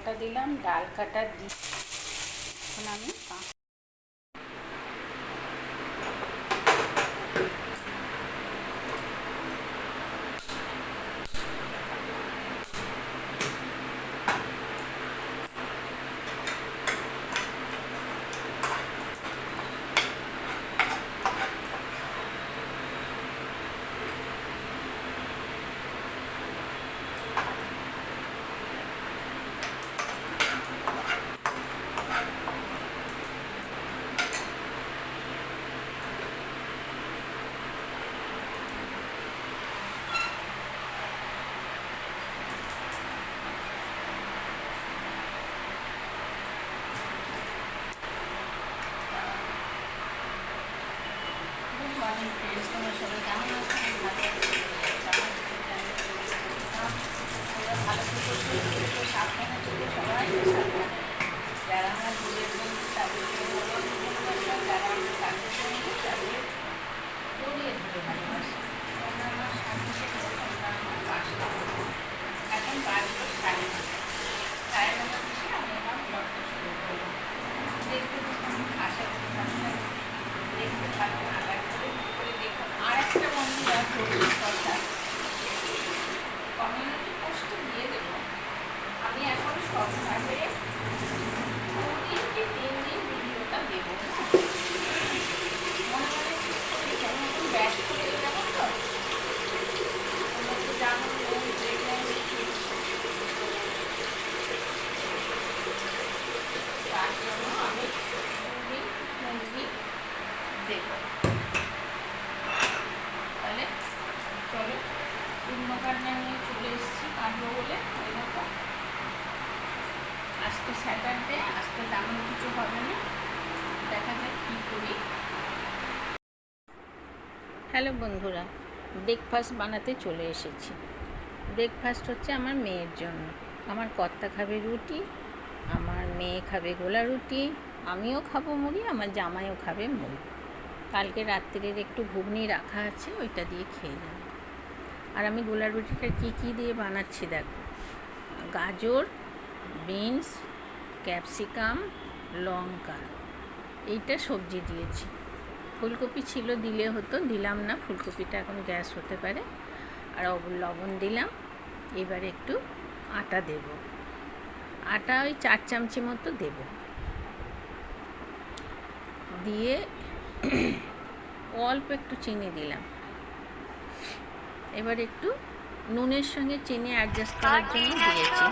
কাটা দিলাম, ডাল কাটা দিয়ে এখন আমি সাবধানে চলে, সবাই সাবধানে। যারা আমার দূরের বন্ধু তাদেরকে বলো, যারা আমার কাছে বন্ধু তাদের জড়িয়ে ধরে ভালোবাসি। তোমরা আমার সাথে থেকে তোমরা আমার পাশে। এখন বাজলো 9:30, বেশি আমি আমার ব্লগটা শুরু করবো। দেখতে যখন আশা করি ভালো লাগে, দেখতে ভালো না লাগবে করে দেখো। আর একটা বন্ধুরা প্রচুর কথা কমিউনিটি পোস্টে দিয়ে দেবো। আমি এখন সপ্তাহে 2 দিন কি 3 দিন ভিডিওটা দেবো। মনে মনে ঠিক করে যেমন ব্যাস করে যাবো, তো তোমরা তো জানো প্রেগনেন্সি, তার জন্য আমি 2 দিন 3 দিন দেবো। তাহলে চলো, পূর্ণকান্না নিয়ে চলে এসেছি, কাটবো বলে। ওই মতো আজকে স্যাটারডে, আজকে তেমন কিছু হবে না, দেখা যাক কী করি। হ্যালো বন্ধুরা, ব্রেকফাস্ট বানাতে চলে এসেছি। ব্রেকফাস্ট হচ্ছে আমার মেয়ের জন্য। আমার কর্তা খাবে রুটি, আমার মেয়ে খাবে গোলা রুটি, আমিও খাবো মুড়ি, আমার জামাইও খাবে মুড়ি। কালকে রাত্রির একটু ঘুগনি রাখা আছে, ওইটা দিয়ে খেয়ে যাবে। আর আমি গোলা রুটিটা কী দিয়ে বানাচ্ছি দেখো। গাজর, বিনস, ক্যাপসিকাম, লঙ্কা, এইটা সবজি দিয়েছি। ফুলকপি ছিল দিলে হতো, দিলাম না, ফুলকপিটা এখন গ্যাস হতে পারে। আর লবণ দিলাম। এবার একটু আটা দেব, আটা ওই 4 চামচি মতো দেব, দিয়ে অল্প একটু চিনি দিলাম। এবার একটু নুনের সঙ্গে চিনি অ্যাডজাস্ট করার জন্য দিয়েছি।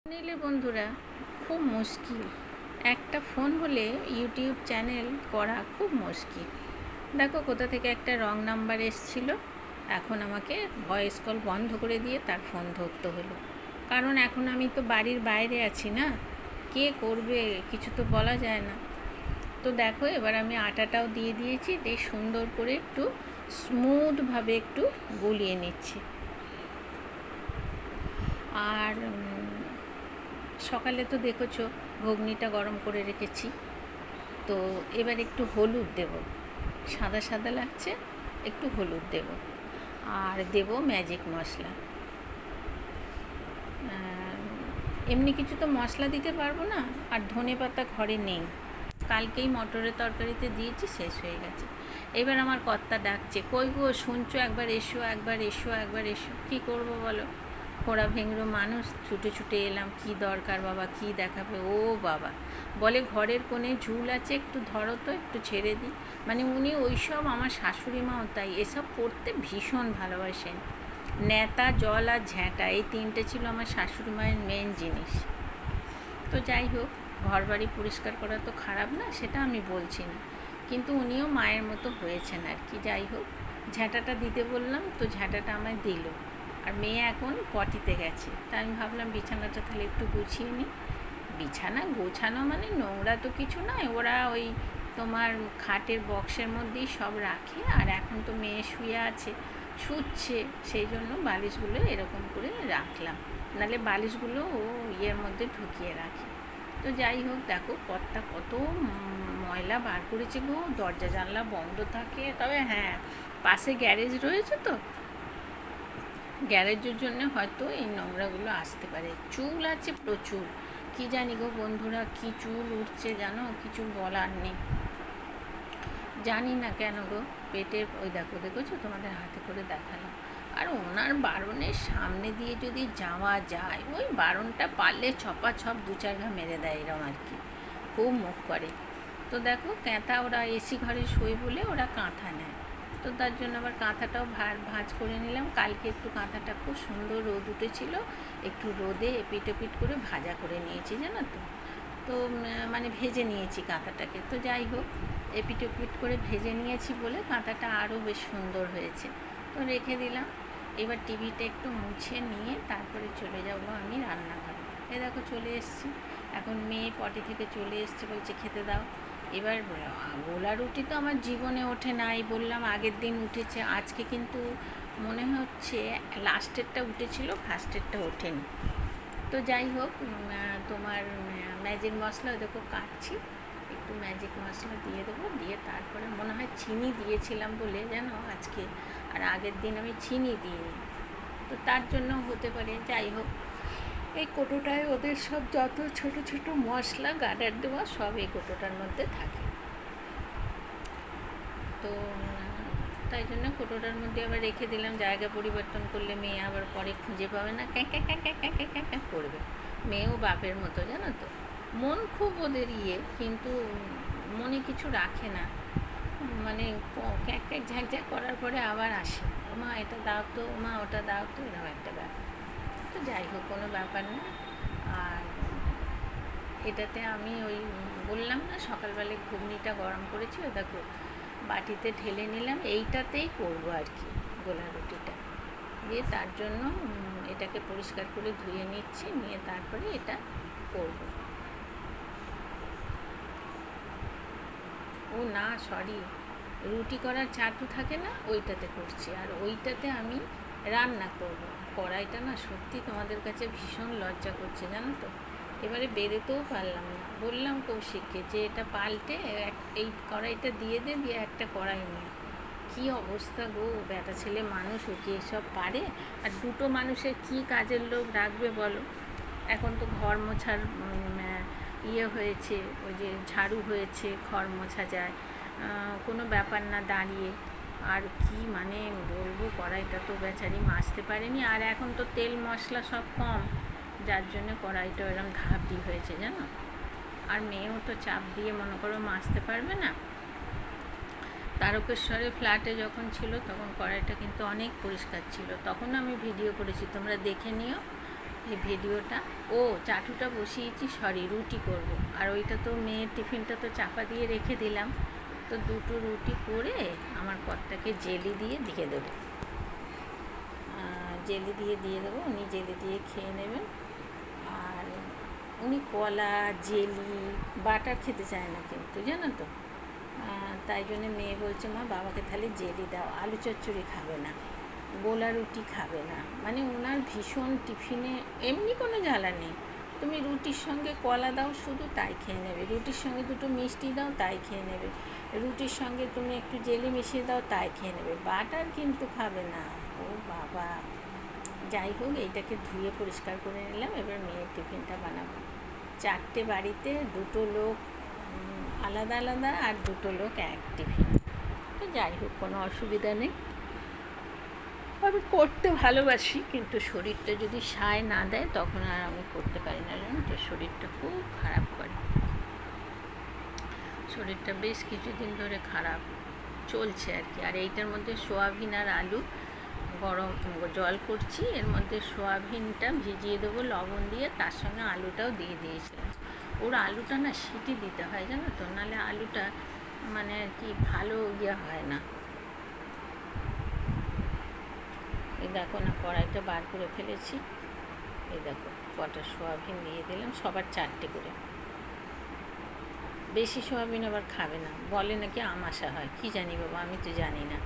নিলে বন্ধুরা খুব মুশকিল, একটা ফোন হলে ইউটিউব চ্যানেল করা খুব মুশকিল। দেখো কোথা থেকে একটা রং নাম্বার এসছিল, এখন আমাকে ভয়েস কল বন্ধ করে দিয়ে তার ফোন ধরতে হলো। কারণ এখন আমি তো বাড়ির বাইরে আছি না, কে করবে কিছু তো বলা যায় না। তো দেখো এবার আমি আটাটাও দিয়ে দিয়েছি, দিয়ে সুন্দর করে একটু স্মুথভাবে একটু গলিয়ে নিচ্ছি। আর সকালে তো দেখেছো ঘুগনিটা গরম করে রেখেছি, তো এবার একটু হলুদ দেব, সাদা সাদা লাগছে, একটু হলুদ দেব। আর দেব ম্যাজিক মশলা। এমনি কিছু তো মশলা দিতে পারবো না, আর ধনে পাতা ঘরে নেই, কালকেই মটরের তরকারিতে দিয়েছি, শেষ হয়ে গেছে। এবার আমার কর্তা ডাকছে, কই গো শুনছো, একবার এসো, একবার এসো, একবার এসো। কী করবো বলো, খোড়া ভেঙড়ো মানুষ, ছুটে ছুটে এলাম। কি দরকার বাবা, কি দেখাবে? ও বাবা বলে ঘরের কোণে ঝুল আছে, একটু ধরো তো, একটু ছেড়ে দিই। মানে উনি ওইসব, আমার শাশুড়ি মাও তাই, এসব করতে ভীষণ ভালোবাসেন। ন্যাতা, জল আর ঝ্যাঁটা, এই 3টে ছিল আমার শাশুড়ি মায়ের মেন জিনিস। তো যাই হোক, ঘর বাড়ি পরিষ্কার করা তো খারাপ না, সেটা আমি বলছি না, কিন্তু উনিও মায়ের মতো হয়েছেন আর কি। যাই হোক, ঝ্যাঁটাটা দিতে বললাম, তো ঝ্যাঁটাটা আমায় দিল। আর মেয়ে এখন পটিতে গেছে, তাই আমি ভাবলাম বিছানাটা তাহলে একটু গুছিয়ে নিই। বিছানা গোছানো মানে নোংরা তো কিছু নয়, ওরা ওই তোমার খাটের বক্সের মধ্যেই সব রাখে। আর এখন তো মেয়ে শুয়ে আছে, শুচ্ছে, সেই জন্য বালিশগুলো এরকম করে রাখলাম, নাহলে বালিশগুলো ও ইয়ের মধ্যে ঢুকিয়ে রাখে। তো যাই হোক, দেখো কর্তা কত ময়লা বার করেছে গো, দরজা জানলা বন্ধ থাকে। তবে হ্যাঁ, পাশে গ্যারেজ রয়েছে, তো গ্যারেজের জন্য হয়তো এই নোংরাগুলো আসতে পারে। চুল আছে প্রচুর, কি জানি গো বন্ধুরা, কি চুল উঠছে জানো, কিছু বলার নেই। জানি না কেন গো, পেটের ওই দেখো, দেখেছো, তোমাদের হাতে করে দেখালাম। আর ওনার বারণের সামনে দিয়ে যদি যাওয়া যায়, ওই বারণটা পারলে ছপাছপ 2-4 ঘা মেরে দেয়, এরম আর কি, খুব মুখ করে। তো দেখো কাঁথা, ওরা এসি ঘরে শোয় বলে ওরা কাঁথা নেয়, তো তার জন্য আবার কাঁথাটাও ভাঁজ করে নিলাম। কালকে একটু কাঁথাটা খুব সুন্দর রোদ উঠেছিল, একটু রোদে এপিট ওপিট করে ভাজা করে নিয়েছি জানো তো। তো মানে ভেজে নিয়েছি কাঁথাটাকে। তো যাই হোক, এপিট ওপিট করে ভেজে নিয়েছি বলে কাঁথাটা আরও বেশ সুন্দর হয়েছে। তো রেখে দিলাম। এবার টিভিটা একটু মুছে নিয়ে তারপরে চলে যাবো আমি রান্নাঘরে। এ দেখো চলে এসেছি, এখন মেয়ে পটি থেকে চলে এসছে, বলছে খেতে দাও। এবার গোলা রুটি তো আমার জীবনে ওঠে নাই, বললাম আগের দিন উঠেছে, আজকে কিন্তু মনে হচ্ছে লাস্টেরটা উঠেছিল, ফার্স্টেরটা ওঠেনি। তো যাই হোক, তোমার ম্যাজিক মশলা দেখো কাটছি, একটু ম্যাজিক মশলা দিয়ে দেবো, দিয়ে তারপরে মনে হয় চিনি দিয়েছিলাম বলে যেন আজকে, আর আগের দিন আমি চিনি দিইনি, তো তার জন্য হতে পারে। যাই হোক, এই কোটোটায় ওদের সব যত ছোট ছোট মশলা গার্ডার দেওয়া সব এই কোটোটার মধ্যে থাকে। তো তাই জন্য কোটোটার মধ্যে আবার রেখে দিলাম। জায়গা পরিবর্তন করলে মেয়ে আবার পরে খুঁজে পাবে না, ক্যাঁ ক্যাঁ ক্যাঁ ক্যাঁ ক্যাঁ ক্যাঁ ক্যাঁ করবে। মেয়েও বাপের মতো জানো তো, মন খুব ওদের কিন্তু মনে কিছু রাখে না, মানে ক্যাঁক ক্যাঁক ঝ্যাঁক করার পরে আবার আসে, মা এটা দাও তো, মা ওটা দাও তো, এরকম একটা ব্যাপার। তো যাই হোক, কোনো ব্যাপার না। আর এটাতে আমি ওই বললাম না সকালবেলায় ঘুগনিটা গরম করেছি, ওই দেখো বাটিতে ঢেলে নিলাম, এইটাতেই করবো আর কি গোলা রুটিটা। দিয়ে তার জন্য এটাকে পরিষ্কার করে ধুয়ে নিচ্ছি, নিয়ে তারপরে এটা করব। ও না, সরি, রুটি করার চাটু থাকে না, ওইটাতে করছি, আর ওইটাতে আমি রান্না করব। কড়াইটা না সত্যি তোমাদের কাছে ভীষণ লজ্জা করছে জানো তো, এবারে বেরোতেও পারলাম না। বললাম কৌশিককে যে এটা পাল্টে এই কড়াইটা দিয়ে দিয়ে একটা কড়াই নিয়ে, কী অবস্থা গো, বেটা ছেলে মানুষ, ও কি এসব পারে? আর দুটো মানুষের কি কাজের লোক রাখবে বলো? এখন তো ঘর মোছার ইয়ে হয়েছে, ওই যে ঝাড়ু হয়েছে, ঘর মোছা যায়, কোনো ব্যাপার না দাঁড়িয়ে। আর কি মানে বলবো, কড়াইটা তো বেচারি মাজতে পারেনি, আর এখন তো তেল মশলা সব কম, যার জন্য কড়াইটা এরকম ধাপি হয়েছে জানো। আর মেয়েও তো চাপ দিয়ে মনে করো মাজতে পারবে না। তারকেশ্বরে ফ্ল্যাটে যখন ছিল তখন কড়াইটা কিন্তু অনেক পরিষ্কার ছিল, তখন আমি ভিডিও করেছি, তোমরা দেখে নিও এই ভিডিওটা। ও চাটুটা বসিয়েছি, সরি, রুটি করব। আর ওইটা তো মেয়ের টিফিনটা তো চাপা দিয়ে রেখে দিলাম, তো দুটো রুটি করে আমার কর্তাকে জেলি দিয়ে দেবো, জেলি দিয়ে দেবো, উনি জেলি দিয়ে খেয়ে নেবেন। আর উনি কলা, জেলি, বাটার খেতে চায় না কিন্তু জানো তো, তাই জন্য মেয়ে বলছে মা বাবাকে তাহলে জেলি দাও, আলু চচ্চড়ি খাবে না, গোলা রুটি খাবে না, মানে ওনার ভীষণ টিফিনে এমনি কোনো জ্বালা নেই, তুমি রুটির সঙ্গে কলা দাও শুধু তাই খেয়ে নেবে, রুটির সঙ্গে দুটো মিষ্টি দাও তাই খেয়ে নেবে, রুটির সঙ্গে তুমি একটু জেলি মিশিয়ে দাও তাই খেয়ে নেবে, বাটার কিন্তু খাবে না। ও বাবা, যাই হোক, এইটাকে ধুয়ে পরিষ্কার করে নিলাম, এবার মেয়ের টিফিনটা বানাবো। 4টে বাড়িতে, 2টো লোক আলাদা আলাদা, আর 2টো লোক এক টিফিন। তো যাই হোক, কোনো অসুবিধা নেই, আমি করতে ভালোবাসি, কিন্তু শরীরটা যদি সায় না দেয় তখন আর আমি করতে পারি না জানো তো, শরীরটা খুব খারাপ করে, শরীরটা বেশ কিছুদিন ধরে খারাপ চলছে আর কি। আর এইটার মধ্যে সোয়াবিন আর আলু গরম জল করছি, এর মধ্যে সোয়াবিনটা ভিজিয়ে দেবো লবণ দিয়ে, তার সঙ্গে আলুটাও দিয়ে দিয়েছিলাম। ওর আলুটা না সিটি দিতে হয় জানো তো, নাহলে আলুটা মানে আর কি ভালো ইয়ে হয় না। এই দেখো না, কড়াইটা বার করে ফেলেছি, এই দেখো কটা সোয়াবিন দিয়ে দিলাম, সবার 4টে করে। বেশি সোয়াবিন আবার খাবে না, বলে নাকি আমাশা হয়, কি জানি বাবা, আমি তো জানি না।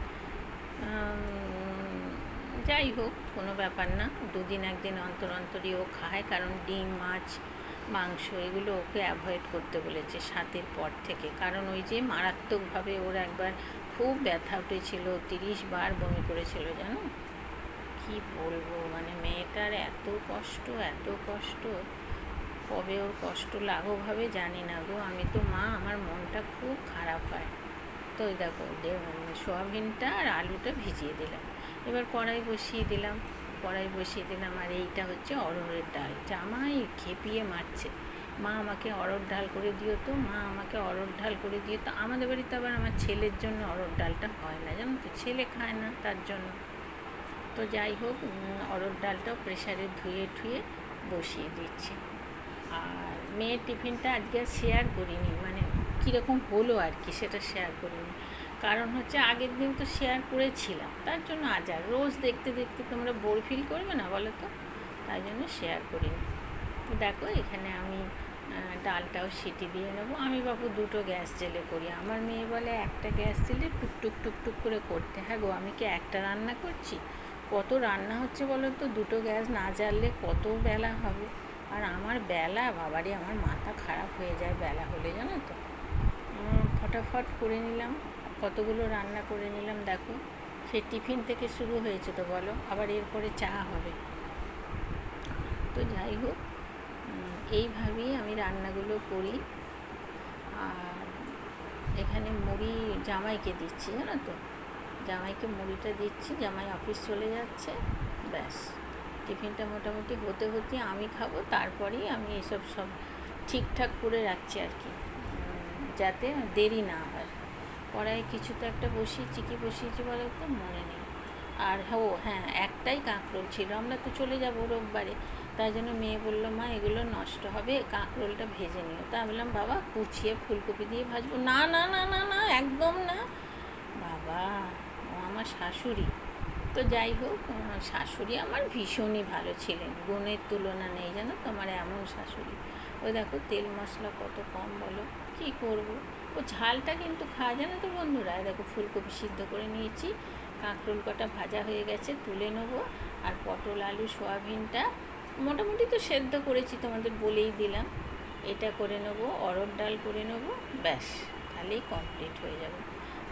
যাই হোক, কোনো ব্যাপার না, 2 দিন 1 দিন অন্তর অন্তরই ও খায়, কারণ ডিম, মাছ, মাংস এগুলো ওকে অ্যাভয়েড করতে বলেছে 7-এর পর থেকে, কারণ ওই যে মারাত্মকভাবে ওর একবার খুব ব্যথা উঠেছিল, 30 বার বমি করেছিল জানো, কী কি বলবো, মানে মেয়েটার এত কষ্ট, এত কষ্ট, কবে ওর কষ্ট লাঘব হবে জানি না গো। আমি তো মা, আমার মনটা খুব খারাপ হয়। তো ওই দেখো সোয়াবিনটা আর আলুটা ভিজিয়ে দিলাম, এবার কড়াই বসিয়ে দিলাম আর এইটা হচ্ছে অরহরের ডাল। জামাই খেপিয়ে মারছে, মা আমাকে অরহর ডাল করে দিও তো, মা আমাকে অরহর ডাল করে দিও তো। আমাদের বাড়িতে আবার আমার ছেলের জন্য অরহর ডালটা হয় না, জানো তো, ছেলে খায় না তার জন্য। তো যাই হোক, অরহর ডালটাও প্রেসারে ধুয়ে ঠুয়ে বসিয়ে দিচ্ছি। আর মেয়ের টিফিনটা আজকে আর শেয়ার করিনি, মানে কীরকম হলো আর কি সেটা শেয়ার করিনি। কারণ হচ্ছে আগের দিন তো শেয়ার করেছিলাম, তার জন্য আজ আর রোজ দেখতে দেখতে তোমরা বোর ফিল করবে না বলো তো, তাই জন্য শেয়ার করিনি। দেখো এখানে আমি ডালটাও সিটি দিয়ে নেবো। আমি বাবু দুটো গ্যাস জেলে করি, আমার মেয়ে বলে একটা গ্যাস জেলে টুকটুক টুকটুক করে করতে। হ্যাঁ গো, আমি কি একটা রান্না করছি, কত রান্না হচ্ছে বলো তো, দুটো গ্যাস না জ্বাললে কত বেলা হবে। আর আমার বেলা, বাবারে আমার মাথা খারাপ হয়ে যায় বেলা হলে, জানো তো। ফটাফট করে নিলাম, কতগুলো রান্না করে নিলাম। দেখো সে টিফিন থেকে শুরু হয়েছে তো বলো, আবার এরপরে চা হবে। তো যাই হোক, এইভাবেই আমি রান্নাগুলো করি। আর এখানে মুড়ি জামাইকে দিচ্ছি, জানো তো, জামাইকে মুড়িটা দিচ্ছি, জামাই অফিস চলে যাচ্ছে, ব্যাস টিফিনটা মোটামুটি হতে হতে আমি খাবো, তারপরেই আমি এসব সব ঠিকঠাক করে রাখছি আর কি, যাতে দেরি না হয়। কড়াইয়ে কিছু তো একটা বসিয়েছি, কি বসিয়েছি বলো তো মনে নেই। আর হ্যাঁ, একটাই কাঁকরোল ছিল, আমরা তো চলে যাবো রোববারে, তাই জন্য মেয়ে বললো মা এগুলো নষ্ট হবে, কাঁকরোলটা ভেজে নিও। তা বললাম বাবা কুচিয়ে ফুলকপি দিয়ে ভাজবো, না না না না না একদম না বাবা, ও আমার শাশুড়ি। তো যাই হোক, শাশুড়ি আমার ভীষণই ভালো ছিলেন, গুণের তুলনা নেই, জানো তো, আমার এমন শাশুড়ি। ওই দেখো তেল মশলা কত কম বলো, কী করবো। ও ঝালটা কিন্তু খাওয়া, জানো তো বন্ধুরা। দেখো ফুলকপি সিদ্ধ করে নিয়েছি, কাঁকরোল কটা ভাজা হয়ে গেছে, তুলে নেবো। আর পটল আলু সোয়াবিনটা মোটামুটি তো সেদ্ধ করেছি, তোমাদের বলেই দিলাম। এটা করে নেবো, অরহর ডাল করে নেবো, ব্যাস তাহলেই কমপ্লিট হয়ে যাবে।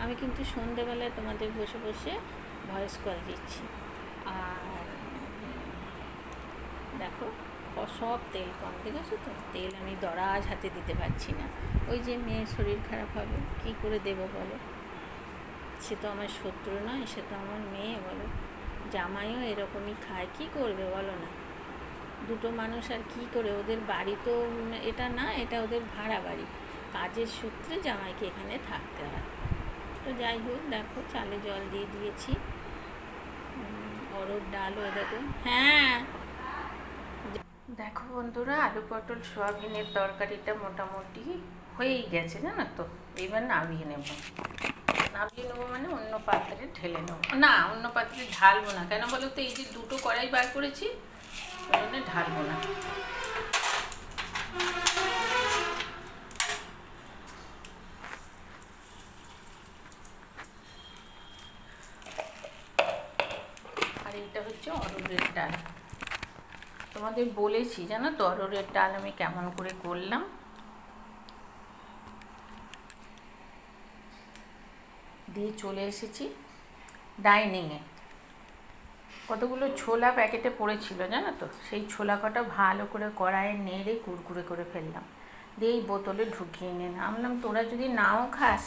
আমি কিন্তু সন্ধেবেলায় তোমাদের বসে বসে ভয়েস কল দিচ্ছি। আর দেখো সব তেল কম, দেখেছো তো, তেল আমি দরাজ হাতে দিতে পারছি না। ওই যে মেয়ের শরীর খারাপ হবে, কী করে দেবো বলো। সে তো আমার শত্রু নয়, সে তো আমার মেয়ে বলো। জামাইও এরকমই খায়, কী করবে বলো না। দুটো মানুষ আর কী করে, ওদের বাড়ি তো এটা না, এটা ওদের ভাড়া বাড়ি, কাজের সূত্রে জামাইকে এখানে থাকতে হয়। তো যাই হোক, দেখো চালে জল দিয়ে দিয়েছি, অরহর ডালও দেখো। হ্যাঁ দেখো বন্ধুরা, আলু পটল সোয়াবিনের তরকারিটা মোটামুটি হয়েই গেছে, জানো তো। এবার নামিয়ে নেবো মানে অন্য পাত্রে ঢেলে নেবো, না অন্য পাত্রে ঢালবো না, কেন বলো তো, এই যে দুটো কড়াই বার করেছি, ওই জন্য ঢালবো না। আর এইটা হচ্ছে অরহরের ডাল, তোমাদের বলেছি জানো তো অরহরের ডাল আমি কেমন করে করলাম। দিয়ে চলে এসেছি ডাইনিংয়ে। কতগুলো ছোলা প্যাকেটে পড়েছিল জানো তো, সেই ছোলা কটা ভালো করে কড়াইয়ে নেড়ে কুরকুরে করে ফেললাম, দিয়ে এই বোতলে ঢুকিয়ে নিয়ে না, বললাম তোরা যদি নাও খাস,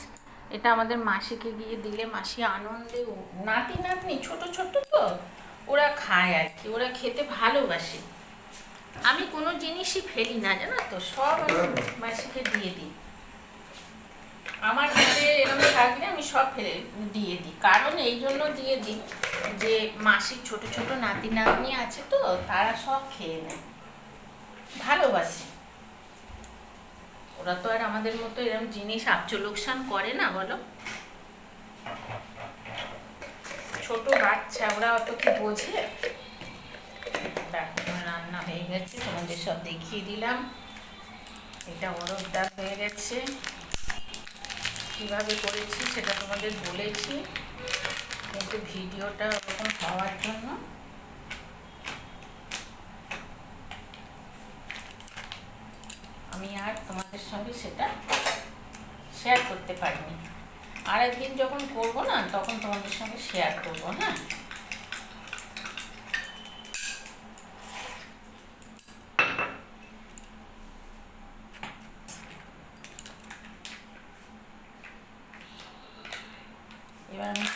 এটা আমাদের মাসিকে গিয়ে দিলে মাসি আনন্দে, নাতি নাতনি ছোট ছোট তো ওরা খায় আর কি, ওরা খেতে ভালোবাসে। আমি কোনো জিনিসই ফেলি না জানো তো, সব আমি মাসিকে দিয়ে দিই। আমার ঘরে এরকম থাকলে আমি সব ফেলে দিয়ে দিই, কারণ এই জন্য দিয়ে দিই যে মাসির ছোট ছোট নাতি নাতনি আছে তো, তারা সব খেয়ে নেয়, ভালোবাসে। ওরা তো আর আমাদের মতো এরকম জিনিস আবচ লোকসান করে না বলো, ছোট বাচ্চা, ওরা অত কি বোঝে। দেখো রান্না হয়ে গেছে, তোমাদের সব দেখিয়ে দিলাম। এটা অরহর ডাল হয়ে গেছে, কীভাবে করেছি সেটা তোমাদের বলেছি, কিন্তু ভিডিওটা ওরকম হওয়ার জন্য আমি আর তোমাদের সঙ্গে সেটা শেয়ার করতে পারিনি। আর একদিন যখন করবো না, তখন তোমাদের সঙ্গে শেয়ার করবো। হ্যাঁ,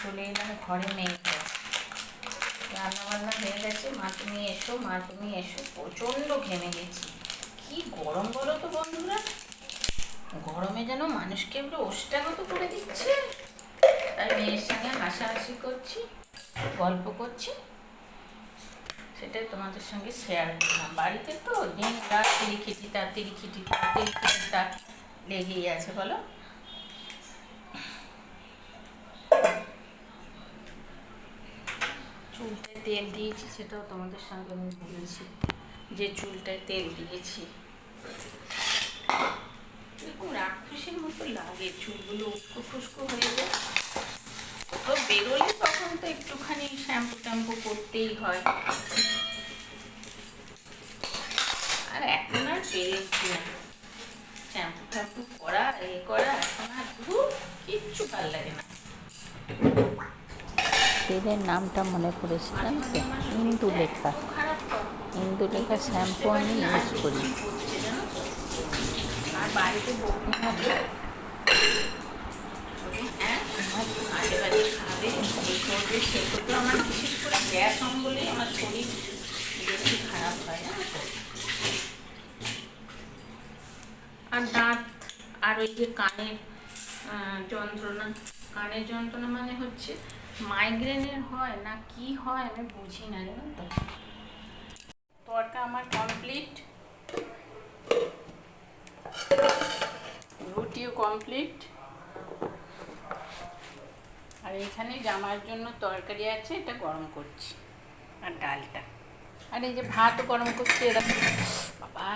চলে এলাম ঘরে মেয়ে তো রান্নাবান্না হয়ে গেছে। মা তুমি এসো, মা তুমি এসো। প্রচণ্ড ঘেমে গেছি। কি গরম বলো তো বন্ধুরা, গরমে যেন মানুষকে একটু ওষ্ঠাগত করে দিচ্ছে। তাই মেয়ের সঙ্গে হাসাহাসি করছি, গল্প করছি, সেটাই তোমাদের সঙ্গে শেয়ার করলাম। বাড়িতে তো দিন রাত তিরিখিটিটা লেগেই আছে বলো। চুলটায় তেল দিয়েছি, সেটাও তোমাদের সঙ্গে আমি বলেছি যে চুলটায় তেল দিয়েছি। এরকম রাক্ষসের মতো লাগে, চুলগুলো উস্কো খুস্কো হয়ে যায়। কোথাও বেরোলে তখন তো একটুখানি শ্যাম্পু ট্যাম্পু করতেই হয়, আর এখন আর বেরোচ্ছি না শ্যাম্পু ট্যাম্পু করা, এখন আর কিচ্ছু ভাল লাগে না। তেলের নামটা মনে পড়েছে জানো তো, ইন্দুলেখা। ইন্দুলেখা শ্যাম্পু আমি ইউজ করি। আর বাড়িতে বকুনি হবে, হ্যাঁ আজে বাজে খাবে, এই করবে সে করবে। আমার বিশেষ করে গ্যাস অম্বলে আমার শরীর বেশি খারাপ হয়, জানো তো। আর দাঁত, আর ওই যে কানের যন্ত্রণা মানে হচ্ছে মাইগ্রেনের হয় না কি হয় আমি বুঝি না, জানো তো। তরকা আমার কমপ্লিট, রুটিও কমপ্লিট, আর এখানে জামার জন্য তরকারি আছে, এটা গরম করছি, আর ডালটা, আর এই যে ভাতও গরম করছি। এরা বাবা,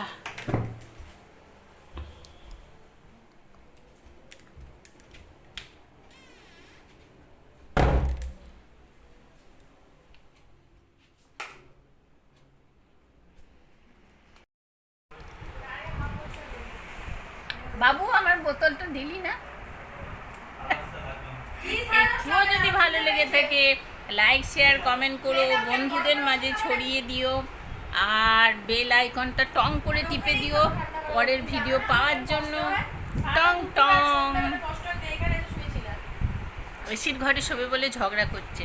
বাবু আমার বোতলটা দিলি না। একটুও যদি ভালো লেগে থাকে লাইক শেয়ার কমেন্ট করো, বন্ধুদের মাঝে ছড়িয়ে দিও, আর বেল আইকনটা টং করে টিপে দিও পরের ভিডিও পাওয়ার জন্য। টং টং। ঐশীর ঘরে শোবে বলে ঝগড়া করছে।